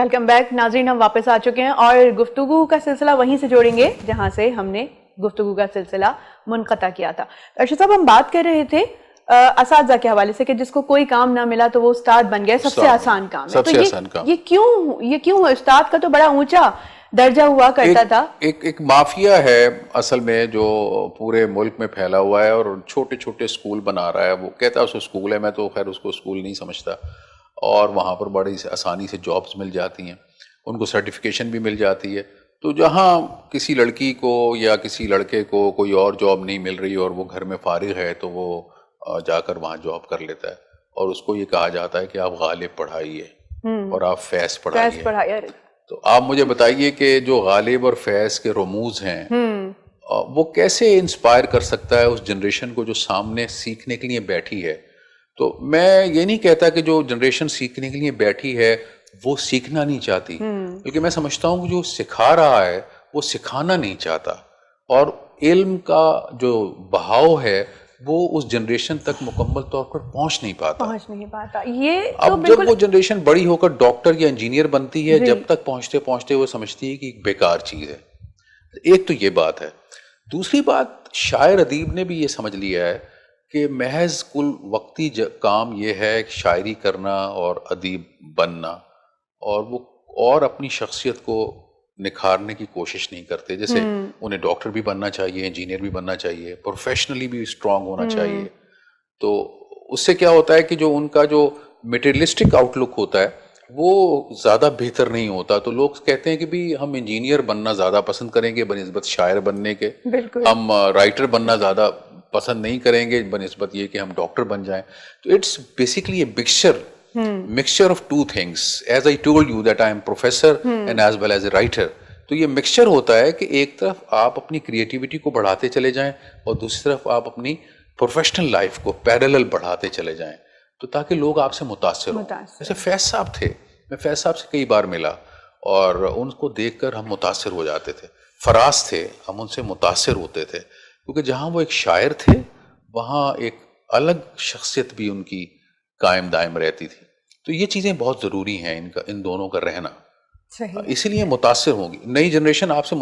Welcome back ناظرین، ہم واپس آ چکے ہیں اور گفتگو کا سلسلہ وہیں سے جوڑیں گے جہاں سے ہم نے گفتگو کا سلسلہ منقطع کیا تھا۔ ارشد صاحب، ہم بات کر رہے تھے اساتذہ کے حوالے سے کہ جس کو کوئی کام نہ ملا تو وہ استاد بن گئے، سب سے آسان کام ہے۔ تو یہ کیوں استاد کا تو بڑا اونچا درجہ ہوا کرتا تھا۔ ایک مافیا ہے اصل میں جو پورے ملک میں پھیلا ہوا ہے اور چھوٹے چھوٹے اسکول بنا رہا ہے۔ وہ کہتا ہے اس کو اسکول ہے، میں تو خیر اس کو اسکول نہیں سمجھتا، اور وہاں پر بڑی آسانی سے جابس مل جاتی ہیں، ان کو سرٹیفکیشن بھی مل جاتی ہے۔ تو جہاں کسی لڑکی کو یا کسی لڑکے کو کوئی اور جاب نہیں مل رہی اور وہ گھر میں فارغ ہے تو وہ جا کر وہاں جاب کر لیتا ہے، اور اس کو یہ کہا جاتا ہے کہ آپ غالب پڑھائیے اور آپ فیض پڑھائیے۔ تو آپ مجھے بتائیے کہ جو غالب اور فیض کے رموز ہیں وہ کیسے انسپائر کر سکتا ہے اس جنریشن کو جو سامنے سیکھنے کے لیے بیٹھی ہے۔ تو میں یہ نہیں کہتا کہ جو جنریشن سیکھنے کے لیے بیٹھی ہے وہ سیکھنا نہیں چاہتی، بلکہ میں سمجھتا ہوں کہ جو سکھا رہا ہے وہ سکھانا نہیں چاہتا، اور علم کا جو بہاؤ ہے وہ اس جنریشن تک مکمل طور پر پہنچ نہیں پاتا۔ یہ اب جب وہ جنریشن بڑی ہو کر ڈاکٹر یا انجینئر بنتی ہے، جب تک پہنچتے پہنچتے وہ سمجھتی ہے کہ ایک بیکار چیز ہے۔ ایک تو یہ بات ہے۔ دوسری بات، شاعر ادیب نے بھی یہ سمجھ لیا ہے کہ محض کل وقتی کام یہ ہے کہ شاعری کرنا اور ادیب بننا، اور وہ اور اپنی شخصیت کو نکھارنے کی کوشش نہیں کرتے۔ جیسے انہیں ڈاکٹر بھی بننا چاہیے، انجینئر بھی بننا چاہیے، پروفیشنلی بھی اسٹرانگ ہونا چاہیے۔ تو اس سے کیا ہوتا ہے کہ جو ان کا جو میٹیریلسٹک آؤٹ لک ہوتا ہے وہ زیادہ بہتر نہیں ہوتا۔ تو لوگ کہتے ہیں کہ بھی ہم انجینئر بننا زیادہ پسند کریں گے بنسبت شاعر بننے کے، ہم رائٹر بننا زیادہ پسند نہیں کریں گے بنسبت یہ کہ ہم ڈاکٹر بن جائیں۔ تو it's basically a mixture of two things. As I told you that I am professor and as well as a writer. تو یہ مکسچر ہوتا ہے کہ ایک طرف آپ اپنی کریٹیوٹی کو بڑھاتے چلے جائیں اور دوسری طرف آپ اپنی پروفیشنل لائف کو پیرالل بڑھاتے چلے جائیں، تو تاکہ لوگ آپ سے متاثر ہوں۔ جیسے فیض صاحب تھے، میں فیض صاحب سے کئی بار ملا اور ان کو دیکھ کر ہم متاثر ہو جاتے تھے۔ فراز تھے، ہم ان سے متاثر ہوتے تھے، کیونکہ جہاں وہ ایک شاعر تھے وہاں ایک الگ شخصیت بھی ان کی قائم دائم رہتی تھی۔ تو یہ چیزیں بہت ضروری ہیں ان دونوں کا رہنا، اسی لیے متاثر ہوں گی نئی جنریشن آپ سے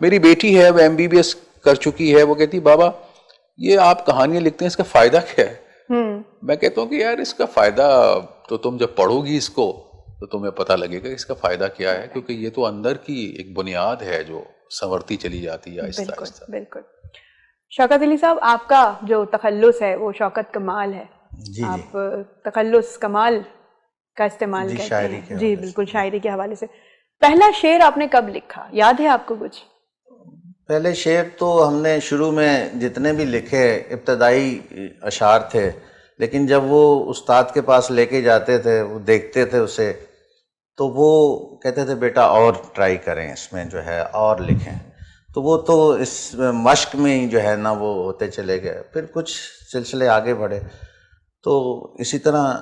میری بیٹی ہے، وہ MBBS کر چکی ہے، وہ کہتی بابا یہ آپ کہانیاں لکھتے ہیں، اس کا فائدہ کیا ہے؟ میں کہتا ہوں کہ یار اس کا فائدہ تو تم جب پڑھو گی اس کو تو تمہیں پتہ لگے گا اس کا فائدہ کیا ہے، کیونکہ یہ تو اندر کی ایک بنیاد ہے جو سنورتی چلی جاتی ہے آہستہ آہستہ۔ بالکل۔ شوکت علی صاحب، آپ کا جو تخلص ہے وہ شوکت کمال ہے، آپ تخلص کمال کا استعمال کرتے ہیں۔ جی بالکل، شاعری کے حوالے سے پہلا شعر آپ نے کب لکھا، یاد ہے آپ کو کچھ؟ پہلے شعر تو ہم نے شروع میں جتنے بھی لکھے ابتدائی اشعار تھے، لیکن جب وہ استاد کے پاس لے کے جاتے تھے، وہ دیکھتے تھے اسے، تو وہ کہتے تھے بیٹا اور ٹرائی کریں، اس میں جو ہے اور لکھیں۔ تو وہ تو اس مشق میں ہی جو ہے نا وہ ہوتے چلے گئے، پھر کچھ سلسلے آگے بڑھے۔ تو اسی طرح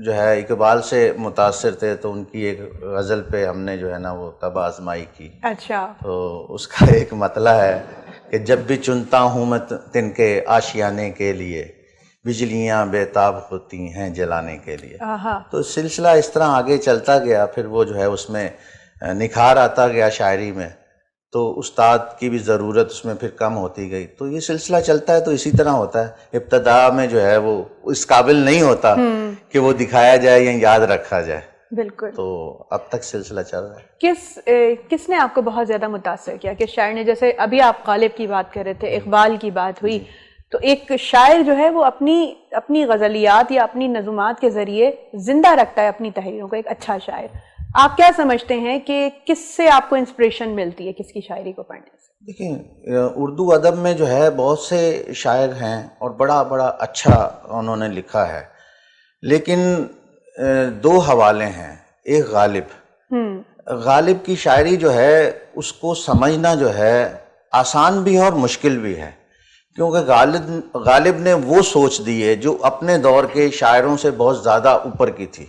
جو ہے اقبال سے متاثر تھے، تو ان کی ایک غزل پہ ہم نے جو ہے نا وہ طب آزمائی کی۔ اچھا۔ تو اس کا ایک مطلع ہے کہ جب بھی چنتا ہوں میں تن کے آشیانے کے لیے، بجلیاں بےتاب ہوتی ہیں جلانے کے لیے۔ تو سلسلہ اس طرح آگے چلتا گیا، پھر وہ جو ہے اس میں نکھار آتا گیا شاعری میں، تو استاد کی بھی ضرورت اس میں پھر کم ہوتی گئی۔ تو یہ سلسلہ چلتا ہے، تو اسی طرح ہوتا ہے۔ ابتدا میں جو ہے وہ اس قابل نہیں ہوتا کہ وہ دکھایا جائے یا یاد رکھا جائے۔ بالکل۔ تو اب تک سلسلہ چل رہا ہے۔ کس نے آپ کو بہت زیادہ متاثر کیا؟ کس شاعر نے؟ جیسے ابھی آپ غالب کی بات کر رہے تھے، اقبال کی بات ہوئی، تو ایک شاعر جو ہے وہ اپنی غزلیات یا اپنی نظمات کے ذریعے زندہ رکھتا ہے اپنی تحریروں کو، ایک اچھا شاعر۔ آپ کیا سمجھتے ہیں کہ کس سے آپ کو انسپریشن ملتی ہے، کس کی شاعری کو پڑھنے سے؟ دیکھیں، اردو ادب میں جو ہے بہت سے شاعر ہیں اور بڑا بڑا اچھا انہوں نے لکھا ہے، لیکن دو حوالے ہیں۔ ایک غالب کی شاعری جو ہے اس کو سمجھنا جو ہے آسان بھی ہے اور مشکل بھی ہے، کیونکہ غالب نے وہ سوچ دی ہے جو اپنے دور کے شاعروں سے بہت زیادہ اوپر کی تھی۔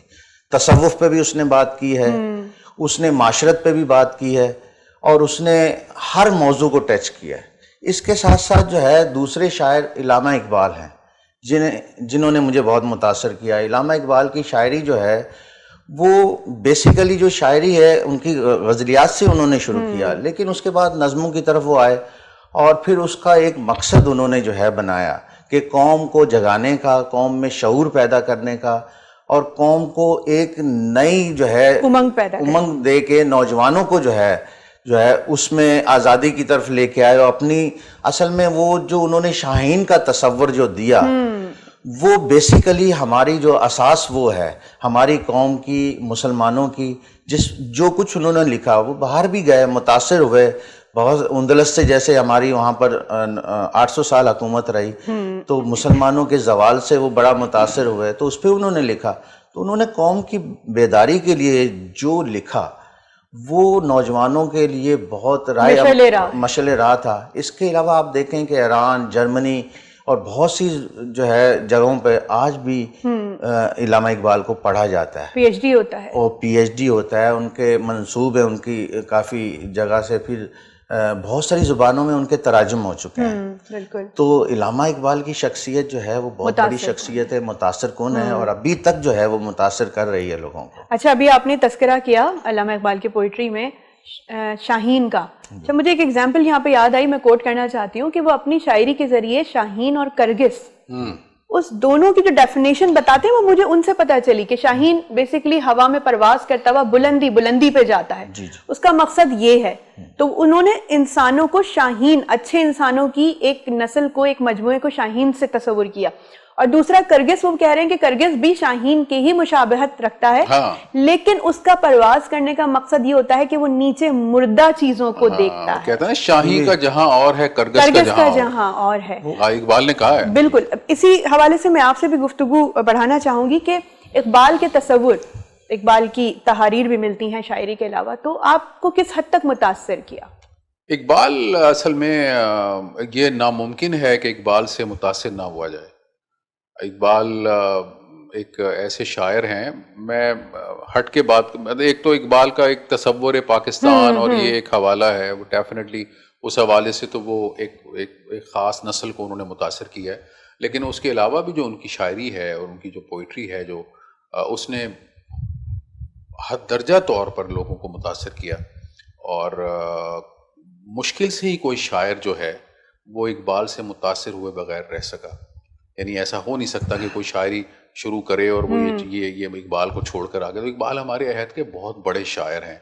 تصوف پہ بھی اس نے بات کی ہے، اس نے معاشرت پہ بھی بات کی ہے، اور اس نے ہر موضوع کو ٹچ کیا ہے۔ اس کے ساتھ ساتھ جو ہے دوسرے شاعر علامہ اقبال ہیں جنہوں نے مجھے بہت متاثر کیا۔ علامہ اقبال کی شاعری جو ہے وہ بیسیکلی جو شاعری ہے ان کی غزلیات سے انہوں نے شروع کیا، لیکن اس کے بعد نظموں کی طرف وہ آئے اور پھر اس کا ایک مقصد انہوں نے جو ہے بنایا کہ قوم کو جگانے کا، قوم میں شعور پیدا کرنے کا، اور قوم کو ایک نئی جو ہے امنگ دے کے نوجوانوں کو جو ہے اس میں آزادی کی طرف لے کے آئے. اور اپنی اصل میں وہ جو انہوں نے شاہین کا تصور جو دیا وہ بیسیکلی ہماری جو اساس وہ ہے ہماری قوم کی، مسلمانوں کی، جو کچھ انہوں نے لکھا. وہ باہر بھی گئے، متاثر ہوئے بہت، اندلس سے جیسے ہماری وہاں پر 800 سال حکومت رہی تو مسلمانوں کے زوال سے وہ بڑا متاثر ہوئے، تو اس پہ انہوں نے لکھا. تو انہوں نے قوم کی بیداری کے لیے جو لکھا وہ نوجوانوں کے لیے بہت مشعل راہ تھا. اس کے علاوہ آپ دیکھیں کہ ایران، جرمنی اور بہت سی جو ہے جگہوں پہ آج بھی علامہ اقبال کو پڑھا جاتا ہے، پی ایچ ڈی ہوتا ہے، اور پی ایچ ڈی ہوتا ہے، ان کے منصوب ہیں، ان کی کافی جگہ سے پھر بہت ساری زبانوں میں ان کے تراجم ہو چکے ہیں. بالکل. تو علامہ اقبال کی شخصیت جو ہے وہ بہت بڑی شخصیت ہے، متاثر کن ہے، اور ابھی تک جو ہے وہ متاثر کر رہی ہے لوگوں کو. اچھا، ابھی آپ نے تذکرہ کیا علامہ اقبال کی پوئٹری میں شاہین کا. اچھا، مجھے ایک ایگزامپل یہاں پہ یاد آئی، میں کوٹ کرنا چاہتی ہوں کہ وہ اپنی شاعری کے ذریعے شاہین اور کرگس اس دونوں کی جو ڈیفینیشن بتاتے ہیں وہ مجھے ان سے پتہ چلی کہ شاہین بیسیکلی ہوا میں پرواز کرتا ہوا بلندی پہ جاتا ہے، اس کا مقصد یہ ہے. تو انہوں نے انسانوں کو شاہین، اچھے انسانوں کی ایک نسل کو، ایک مجموعے کو شاہین سے تصور کیا. اور دوسرا کرگس، وہ کہہ رہے ہیں کہ کرگس بھی شاہین کی ہی مشابہت رکھتا ہے، لیکن اس کا پرواز کرنے کا مقصد یہ ہوتا ہے کہ وہ نیچے مردہ چیزوں کو دیکھتا ہے. کہتا ہے شاہین کا جہاں اور ہے، کرگس کا جہاں اور ہے. اقبال نے کہا ہے. بالکل. اسی حوالے سے میں آپ سے بھی گفتگو بڑھانا چاہوں گی کہ اقبال کے تصور، اقبال کی تحاریر بھی ملتی ہیں شاعری کے علاوہ، تو آپ کو کس حد تک متاثر کیا؟ اقبال اصل میں یہ ناممکن ہے کہ اقبال سے متاثر نہ ہوا جائے. اقبال ایک ایسے شاعر ہیں، میں ہٹ کے بات، ایک تو اقبال کا ایک تصور پاکستان اور یہ ایک حوالہ ہے، وہ ڈیفینیٹلی اس حوالے سے تو وہ ایک خاص نسل کو انہوں نے متاثر کیا ہے. لیکن اس کے علاوہ بھی جو ان کی شاعری ہے اور ان کی جو پوئٹری ہے، جو اس نے حد درجہ طور پر لوگوں کو متاثر کیا. اور مشکل سے ہی کوئی شاعر جو ہے وہ اقبال سے متاثر ہوئے بغیر رہ سکا. یعنی ایسا ہو نہیں سکتا کہ کوئی شاعری شروع کرے اور وہ یہ اقبال کو چھوڑ کر آگے. تو اقبال ہمارے عہد کے بہت بڑے شاعر ہیں،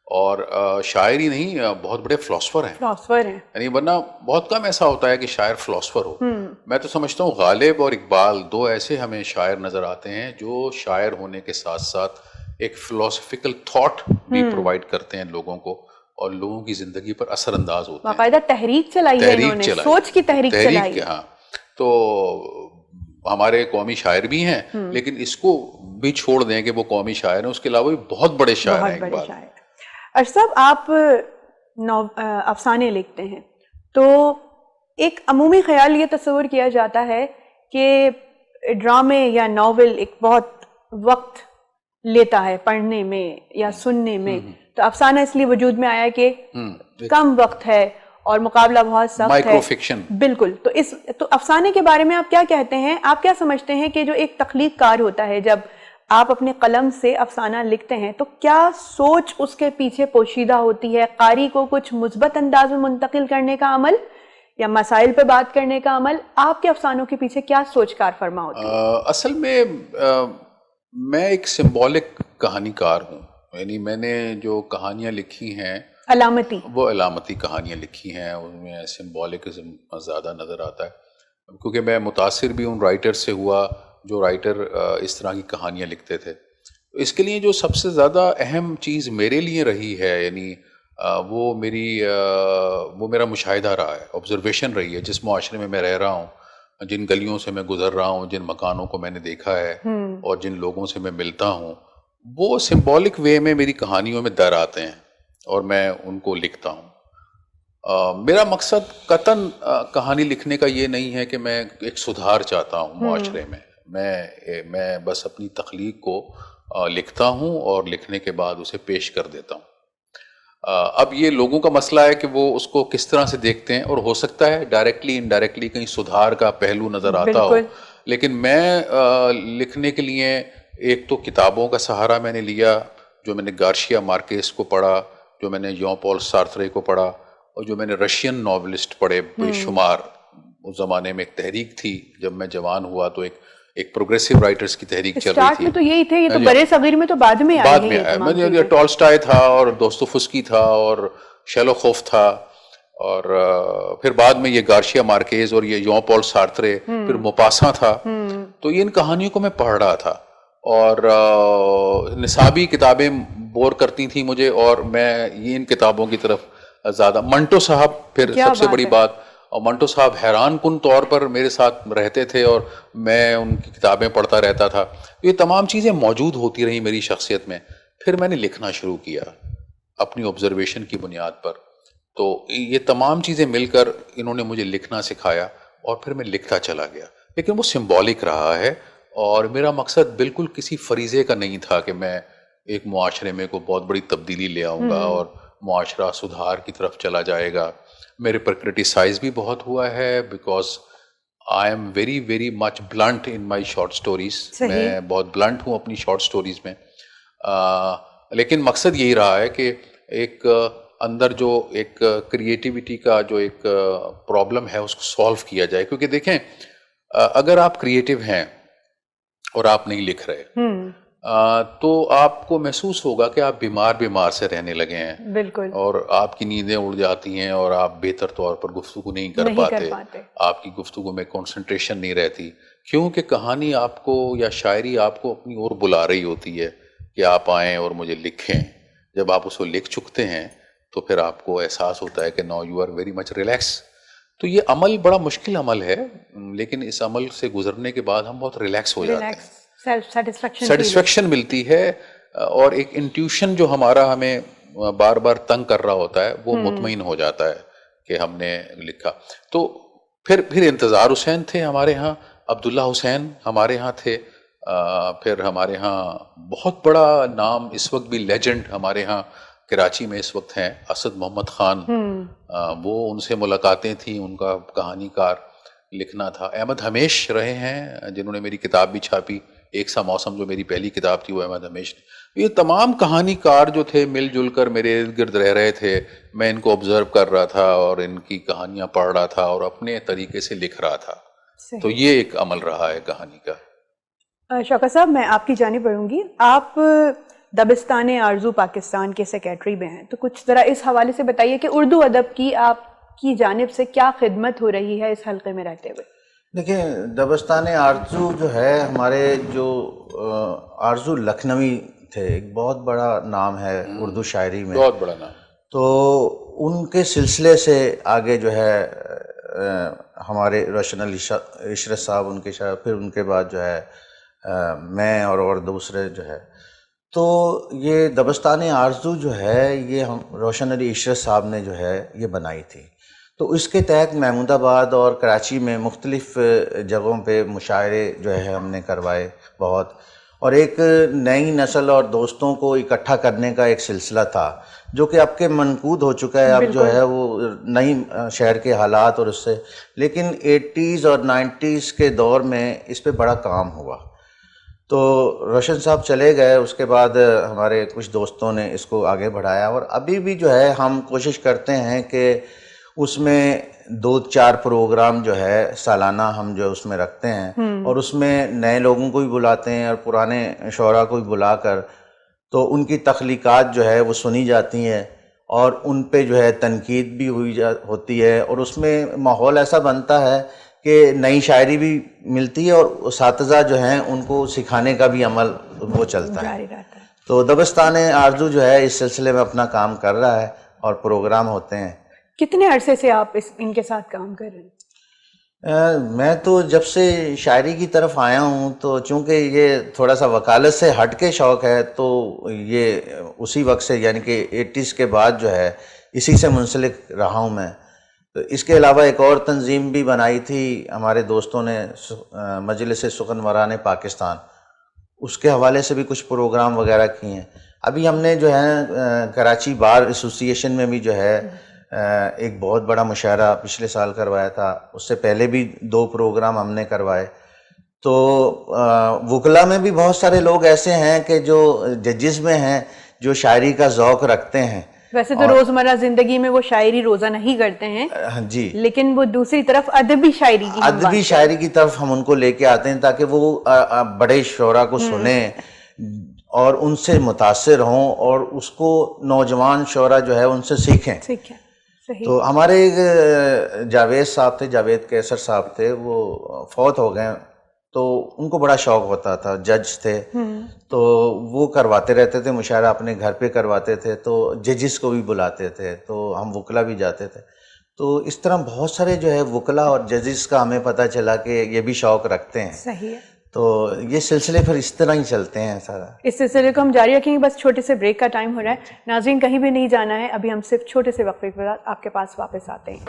اور شاعری نہیں، بہت بڑے فلاسفر ہیں. یعنی ورنہ بہت کم ایسا ہوتا ہے کہ شاعر فلاسفر ہو. میں تو سمجھتا ہوں غالب اور اقبال دو ایسے ہمیں شاعر نظر آتے ہیں جو شاعر ہونے کے ساتھ ساتھ ایک فلاسفیکل تھاٹ بھی پرووائڈ کرتے ہیں لوگوں کو، اور لوگوں کی زندگی پر اثر انداز ہوتے ہیں. باقاعدہ تحریک چلائی ہے انہوں نے، سوچ کی تحریک چلائی ہے. ہاں، تو ہمارے قومی شاعر بھی ہیں، لیکن اس کو بھی چھوڑ دیں کہ وہ قومی شاعر ہیں، اس کے علاوہ بھی بہت بڑے شاعر ہیں اقبال. ارشد صاحب، آپ افسانے لکھتے ہیں تو ایک عمومی خیال یہ تصور کیا جاتا ہے کہ ڈرامے یا ناول ایک بہت وقت لیتا ہے پڑھنے میں یا سننے میں، تو افسانہ اس لیے وجود میں آیا کہ کم وقت ہے اور مقابلہ بہت سخت ہے، مائکرو فکشن. بالکل. تو افسانے کے بارے میں آپ کیا کہتے ہیں؟ آپ کیا سمجھتے ہیں کہ جو ایک تخلیق کار ہوتا ہے، جب آپ اپنے قلم سے افسانہ لکھتے ہیں تو کیا سوچ اس کے پیچھے پوشیدہ ہوتی ہے؟ قاری کو کچھ مثبت انداز میں منتقل کرنے کا عمل یا مسائل پہ بات کرنے کا عمل؟ آپ کے افسانوں کے پیچھے کیا سوچ کار فرما ہوتی ہے؟ اصل میں میں ایک سمبولک کہانی کار ہوں. یعنی میں نے جو کہانیاں لکھی ہیں وہ علامتی کہانیاں لکھی ہیں، ان میں سمبولکزم زیادہ نظر آتا ہے، کیونکہ میں متاثر بھی ان رائٹر سے ہوا جو رائٹر اس طرح کی کہانیاں لکھتے تھے. اس کے لیے جو سب سے زیادہ اہم چیز میرے لیے رہی ہے، یعنی وہ میرا مشاہدہ رہا ہے، آبزرویشن رہی ہے. جس معاشرے میں میں رہ رہا ہوں، جن گلیوں سے میں گزر رہا ہوں، جن مکانوں کو میں نے دیکھا ہے اور جن لوگوں سے میں ملتا ہوں، وہ سمبولک وے میں میری کہانیوں میں در آتے ہیں اور میں ان کو لکھتا ہوں. میرا مقصد قطعاً کہانی لکھنے کا یہ نہیں ہے کہ میں ایک سدھار چاہتا ہوں معاشرے میں. میں بس اپنی تخلیق کو لکھتا ہوں اور لکھنے کے بعد اسے پیش کر دیتا ہوں. اب یہ لوگوں کا مسئلہ ہے کہ وہ اس کو کس طرح سے دیکھتے ہیں، اور ہو سکتا ہے ڈائریکٹلی انڈائریکٹلی کہیں سدھار کا پہلو نظر آتا ہو، لیکن میں لکھنے کے لیے ایک تو کتابوں کا سہارا میں نے لیا، جو میں نے گارشیا مارکیز کو پڑھا، جو میں نے جان پال سارترے کو پڑھا، اور جو میں نے رشین ناولسٹ پڑھے بے شمار. اس زمانے میں ایک تحریک تھی، جب میں جوان ہوا تو ایک پروگریسو رائٹرز کی تحریک چل رہی اسٹارٹ تھی. میں تو یہی تھے، یہ تو برے صغیر میں تو بعد میں بعد آئے میں ہیں آیا. میں ٹالسٹائے تھا اور دوستوفسکی تھا اور شیلوخوف تھا، اور پھر بعد میں یہ گارشیا مارکیز اور یہ جان پال سارترے، پھر موپاسا تھا. تو یہ ان کہانیوں کو میں پڑھ رہا تھا، اور نصابی کتابیں بور کرتی تھیں مجھے، اور میں یہ ان کتابوں کی طرف زیادہ. منٹو صاحب پھر سب سے بڑی بات، اور منٹو صاحب حیران کن طور پر میرے ساتھ رہتے تھے اور میں ان کی کتابیں پڑھتا رہتا تھا. یہ تمام چیزیں موجود ہوتی رہیں میری شخصیت میں. پھر میں نے لکھنا شروع کیا اپنی آبزرویشن کی بنیاد پر. تو یہ تمام چیزیں مل کر انہوں نے مجھے لکھنا سکھایا، اور پھر میں لکھتا چلا گیا. لیکن وہ سمبولک رہا ہے، اور میرا مقصد بالکل کسی فریضے کا نہیں تھا کہ میں ایک معاشرے میں کوئی بہت بڑی تبدیلی لے آؤں گا اور معاشرہ سدھار کی طرف چلا جائے گا. میرے پر کرٹیسائز بھی بہت ہوا ہے، because I am very very much blunt in my short stories. میں بہت بلنٹ ہوں اپنی شارٹ سٹوریز میں. لیکن مقصد یہی رہا ہے کہ ایک اندر جو ایک کریٹیوٹی کا جو ایک پرابلم ہے اس کو سالو کیا جائے. کیونکہ دیکھیں، اگر آپ کریٹیو ہیں اور آپ نہیں لکھ رہے تو آپ کو محسوس ہوگا کہ آپ بیمار سے رہنے لگے ہیں. بالکل. اور آپ کی نیندیں اڑ جاتی ہیں، اور آپ بہتر طور پر گفتگو نہیں کر پاتے. آپ کی گفتگو میں کنسنٹریشن نہیں رہتی، کیونکہ کہانی آپ کو یا شاعری آپ کو اپنی اور بلا رہی ہوتی ہے کہ آپ آئیں اور مجھے لکھیں. جب آپ اس کو لکھ چکتے ہیں تو پھر آپ کو احساس ہوتا ہے کہ now you are very much relax. تو یہ عمل بڑا مشکل عمل ہے، لیکن اس عمل سے گزرنے کے بعد ہم بہت ریلیکس ہو جاتے ہیں، سیٹسفیکشن ملتی ہے، اور ایک انٹیوشن جو ہمارا ہمیں بار بار تنگ کر رہا ہوتا ہے وہ مطمئن ہو جاتا ہے کہ ہم نے لکھا. تو پھر انتظار حسین تھے ہمارے ہاں، عبداللہ حسین ہمارے ہاں تھے. پھر ہمارے ہاں بہت بڑا نام اس وقت بھی لیجنڈ ہمارے ہاں کراچی میں اس وقت ہیں، اسد محمد خان. وہ ان سے ملاقاتیں تھیں، ان کا کہانی کار لکھنا تھا. احمد ہمیش رہے ہیں جنہوں نے میری کتاب بھی چھاپی. ایک سا موسم جو میری پہلی کتاب تھی وہ احمد ہمیش نے. یہ تمام کہانی کار جو تھے مل جل کر میرے ارد گرد رہ رہے تھے. میں ان کو آبزرو کر رہا تھا اور ان کی کہانیاں پڑھ رہا تھا اور اپنے طریقے سے لکھ رہا تھا. تو یہ ایک عمل رہا ہے کہانی کا. شوکت صاحب، میں آپ کی جانب بڑھوں گی. آپ دبستان آرزو پاکستان کے سیکریٹری بھی ہیں، تو کچھ ذرا اس حوالے سے بتائیے کہ اردو ادب کی آپ کی جانب سے کیا خدمت ہو رہی ہے اس حلقے میں رہتے ہوئے. دیکھیں، دبستان آرزو جو ہے ہمارے جو آرزو لکھنوی تھے، ایک بہت بڑا نام ہے اردو شاعری میں، بہت بڑا نام. تو ان کے سلسلے سے آگے جو ہے ہمارے روشن علی عشرت صاحب ان کے شاعر، پھر ان کے بعد جو ہے میں اور دوسرے جو ہے. تو یہ دبستان آرزو جو ہے یہ ہم روشن علی عشرت صاحب نے جو ہے یہ بنائی تھی. تو اس کے تحت محمود آباد اور کراچی میں مختلف جگہوں پہ مشاعرے جو ہے ہم نے کروائے بہت، اور ایک نئی نسل اور دوستوں کو اکٹھا کرنے کا ایک سلسلہ تھا جو کہ اب کے منقود ہو چکا ہے. اب جو ہے وہ نئی شہر کے حالات اور اس سے، لیکن 80s اور 90s کے دور میں اس پہ بڑا کام ہوا. تو روشن صاحب چلے گئے، اس کے بعد ہمارے کچھ دوستوں نے اس کو آگے بڑھایا، اور ابھی بھی جو ہے ہم کوشش کرتے ہیں کہ اس میں 2-4 پروگرام جو ہے سالانہ ہم جو اس میں رکھتے ہیں، اور اس میں نئے لوگوں کو بھی بلاتے ہیں اور پرانے شعراء کو بھی بلا کر، تو ان کی تخلیقات جو ہے وہ سنی جاتی ہیں اور ان پہ جو ہے تنقید بھی ہوتی ہے، اور اس میں ماحول ایسا بنتا ہے کہ نئی شاعری بھی ملتی ہے اور اساتذہ جو ہیں ان کو سکھانے کا بھی عمل وہ چلتا ہے. تو دبستان آرزو جو ہے اس سلسلے میں اپنا کام کر رہا ہے اور پروگرام ہوتے ہیں. کتنے عرصے سے آپ ان کے ساتھ کام کر رہے ہیں؟ میں تو جب سے شاعری کی طرف آیا ہوں، تو چونکہ یہ تھوڑا سا وکالت سے ہٹ کے شوق ہے، تو یہ اسی وقت سے یعنی کہ 80s کے بعد جو ہے اسی سے منسلک رہا ہوں میں. تو اس کے علاوہ ایک اور تنظیم بھی بنائی تھی ہمارے دوستوں نے، مجلس سخنوران پاکستان، اس کے حوالے سے بھی کچھ پروگرام وغیرہ کیے ہیں. ابھی ہم نے جو ہے کراچی بار ایسوسی ایشن میں بھی جو ہے ایک بہت بڑا مشاعرہ پچھلے سال کروایا تھا. اس سے پہلے بھی 2 پروگرام ہم نے کروائے. تو وکلا میں بھی بہت سارے لوگ ایسے ہیں کہ جو ججز میں ہیں جو شاعری کا ذوق رکھتے ہیں. ویسے تو روزمرہ زندگی میں وہ شاعری روزہ نہیں کرتے ہیں جی, لیکن وہ دوسری طرف ادبی شاعری کی ادبی شاعری کی طرف ہم ان کو لے کے آتے ہیں تاکہ وہ بڑے شعراء کو سنیں اور ان سے متاثر ہوں اور اس کو نوجوان شعراء جو ہے ان سے سیکھیں. تو ہمارے جاوید صاحب تھے, جاوید کیسر صاحب تھے, وہ فوت ہو گئے. تو ان کو بڑا شوق ہوتا تھا, جج تھے, تو وہ کرواتے رہتے تھے مشاعرہ, اپنے گھر پہ کرواتے تھے, تو ججز کو بھی بلاتے تھے, تو ہم وکلا بھی جاتے تھے. تو اس طرح بہت سارے جو ہے وکلا اور ججز کا ہمیں پتہ چلا کہ یہ بھی شوق رکھتے ہیں. صحیح ہے. تو یہ سلسلے پھر اس طرح ہی چلتے ہیں سارا. اس سلسلے کو ہم جاری رکھیں گے, بس چھوٹے سے بریک کا ٹائم ہو رہا ہے. ناظرین کہیں بھی نہیں جانا ہے, ابھی ہم صرف چھوٹے سے وقفے کے بعد آپ کے پاس واپس آتے ہیں.